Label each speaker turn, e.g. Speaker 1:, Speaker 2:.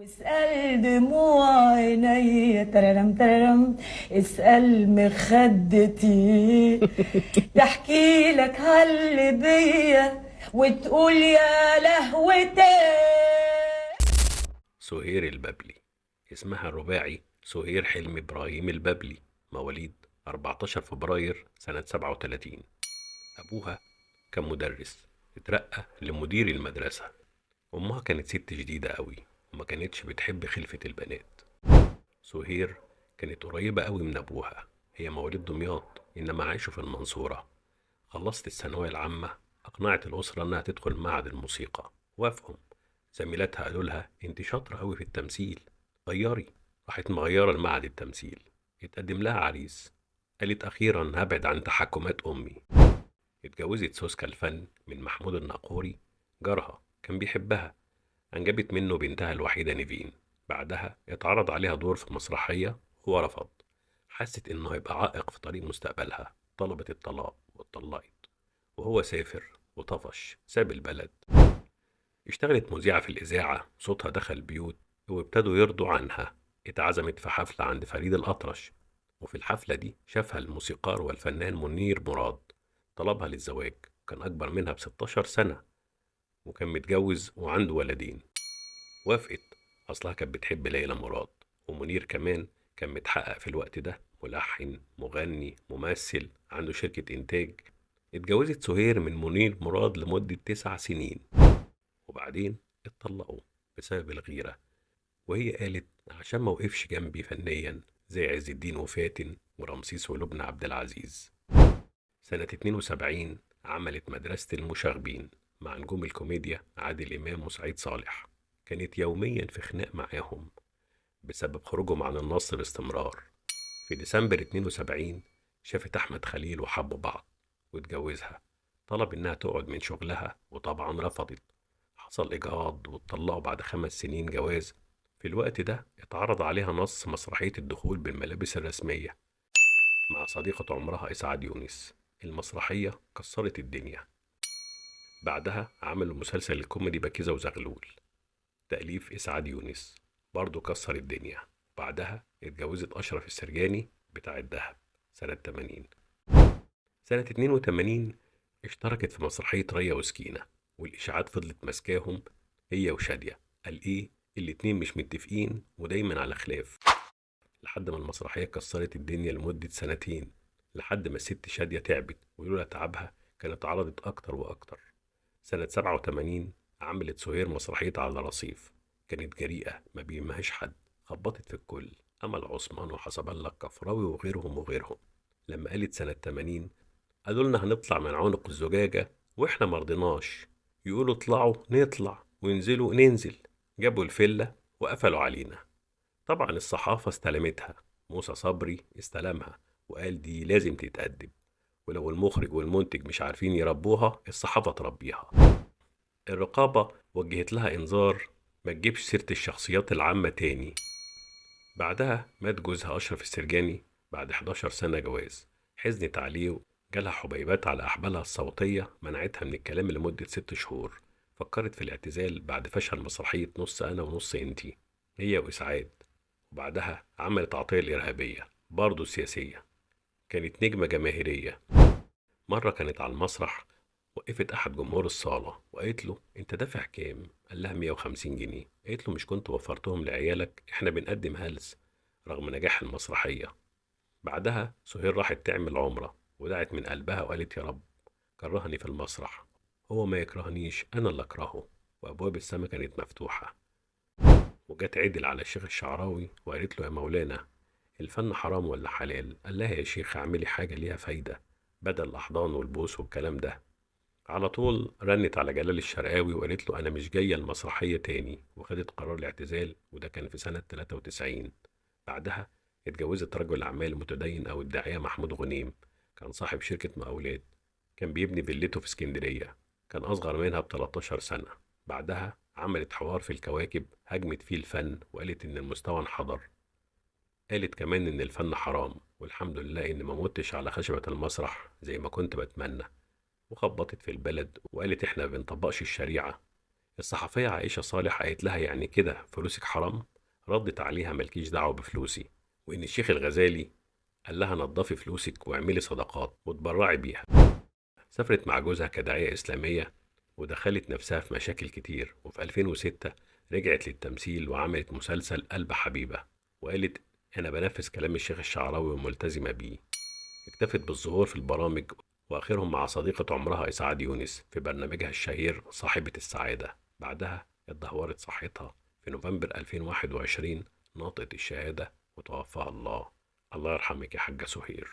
Speaker 1: واسأل دموع عيني تررم تررم. اسأل مخدتي تحكي لك هاللي بيا وتقول يا لهوتي.
Speaker 2: سهير البابلي، اسمها الرباعي سهير حلمي إبراهيم البابلي، مواليد 14 فبراير سنة 37. أبوها كان مدرس، اترقى لمدير المدرسة. أمها كانت ست شديدة قوي وما كانتش بتحب خلفة البنات. سهير كانت قريبة قوي من أبوها، هي مواليد دمياط إنما عاشوا في المنصورة. خلصت الثانوية العامة، أقنعت الأسرة إنها تدخل معهد الموسيقى، وافقوا. زميلاتها قالوا لها انت شاطرة أوي في التمثيل، غيري. راحت مغيرة المعهد التمثيل. اتقدم لها عريس، قالت أخيرا هبعد عن تحكمات أمي. اتجوزت سوسكا الفن من محمود الناقوري، جارها كان بيحبها. أنجبت منه بنتها الوحيدة نيفين. بعدها اتعرض عليها دور في مسرحية، هو رفض. حست إنه هيبقى عائق في طريق مستقبلها، طلبت الطلاق واتطلقت. وهو سافر وطفش، ساب البلد. اشتغلت مذيعة في الإذاعة، صوتها دخل بيوت وابتدوا يرضوا عنها. اتعزمت في حفلة عند فريد الأطرش، وفي الحفلة دي شافها الموسيقار والفنان منير مراد. طلبها للزواج، كان أكبر منها ب16 سنة، وكان متجوز وعنده ولدين. وافقت، أصلها كانت بتحب ليلى مراد. ومنير كمان كان متحقق في الوقت ده، ملحن مغني ممثل عنده شركة إنتاج. اتجوزت سهير من منير مراد لمدة 9 سنين، وبعدين اتطلقوا بسبب الغيرة. وهي قالت عشان ما وقفش جنبي فنيا زي عز الدين وفاتن ورمسيس ولبنى عبد العزيز. سنة 72 عملت مدرسة المشاغبين مع نجوم الكوميديا عادل إمام وسعيد صالح. كانت يوميا في خناق معاهم بسبب خروجهم عن النص باستمرار. في ديسمبر 72 شافت أحمد خليل وحبوا بعض واتجوزها. طلب إنها تقعد من شغلها وطبعا رفضت. حصل إجهاض واتطلقوا بعد 5 سنين جواز. في الوقت ده اتعرض عليها نص مسرحية الدخول بالملابس الرسمية مع صديقة عمرها إسعاد يونس. المسرحية كسرت الدنيا. بعدها عملوا مسلسل الكوميدي بكيزة وزغلول، تأليف إسعاد يونس، برضه كسر الدنيا. بعدها اتجوزت أشرف السرجاني بتاع الدهب سنة 80. سنة 82 اشتركت في مسرحية ريا وسكينة، والإشاعات فضلت ماسكاهم هي وشادية. قال إيه، الاتنين مش متفقين ودايما على خلاف، لحد ما المسرحية كسرت الدنيا لمدة سنتين، لحد ما الست شادية تعبت، ولولا تعبها كانت عرضت أكتر وأكتر. سنة 87 عملت سهير مسرحية على رصيف، كانت جريئة ما بيهمهاش حد، خبطت في الكل، أمل عثمان وحسب الله الكفراوي وغيرهم وغيرهم. لما قالت سنة 80 قالوا لنا هنطلع من عنق الزجاجة واحنا مرضناش، يقولوا اطلعوا نطلع وينزلوا ننزل. جابوا الفلة وقفلوا علينا. طبعا الصحافة استلمتها، موسى صبري استلمها وقال دي لازم تتأدب، ولو المخرج والمنتج مش عارفين يربوها الصحافة تربيها. الرقابة وجهت لها إنذار ما تجيبش سيرة الشخصيات العامة تاني. بعدها مات جوزها أشرف السرجاني بعد 11 سنة جواز. حزنت عليه، جالها حبيبات على أحبالها الصوتية منعتها من الكلام لمدة 6 شهور. فكرت في الاعتزال بعد فشل مسرحية نص أنا ونص إنتي، هي وإسعاد. وبعدها عملت عطية الإرهابية، برضه سياسية. كانت نجمة جماهيرية. مرة كانت على المسرح، وقفت أحد جمهور الصالة وقالت له أنت دافع كام؟ قال لها 150 جنيه. قالت له مش كنت وفرتهم لعيالك؟ إحنا بنقدم هلس. رغم نجاح المسرحية. بعدها سهير راحت تعمل عمرة ودعت من قلبها وقالت يا رب كرهني في المسرح، هو ما يكرهنيش أنا اللي أكرهه. وأبواب السما كانت مفتوحة. وجت عدل على الشيخ الشعراوي وقالت له يا مولانا، الفن حرام ولا حلال؟ قال لها يا شيخ اعملي حاجة ليها فايدة بدل الأحضان والبوس والكلام ده. على طول رنت على جلال الشرقاوي وقالت له أنا مش جاية المسرحية تاني، وخدت قرار الاعتزال، وده كان في سنة 93. بعدها اتجوزت رجل أعمال متدين أو الداعية محمود غنيم، كان صاحب شركة مقاولات، كان بيبني فيلته في اسكندرية، كان أصغر منها ب13 سنة. بعدها عملت حوار في الكواكب هجمت فيه الفن وقالت إن المستوى انحدر. قالت كمان إن الفن حرام، والحمد لله إن ما متش على خشبة المسرح زي ما كنت بتمنى. وخبطت في البلد وقالت إحنا ما بنطبقش الشريعة، الصحفية عائشة صالح قالت لها يعني كده فلوسك حرام؟ ردت عليها ملكيش دعوة بفلوسي، وإن الشيخ الغزالي قال لها نضفي فلوسك واعملي صدقات وتبرعي بيها. سافرت مع جوزها كداعية إسلامية ودخلت نفسها في مشاكل كتير، وفي 2006 رجعت للتمثيل وعملت مسلسل قلب حبيبة، وقالت أنا بنفذ كلام الشيخ الشعراوي وملتزمة بيه. اكتفت بالظهور في البرامج، وآخرهم مع صديقة عمرها إسعاد يونس في برنامجها الشهير صاحبة السعادة. بعدها اتدهورت صحتها، في نوفمبر 2021 ناطقت الشهادة وتوفاها الله. الله يرحمك يا حاجة سهير.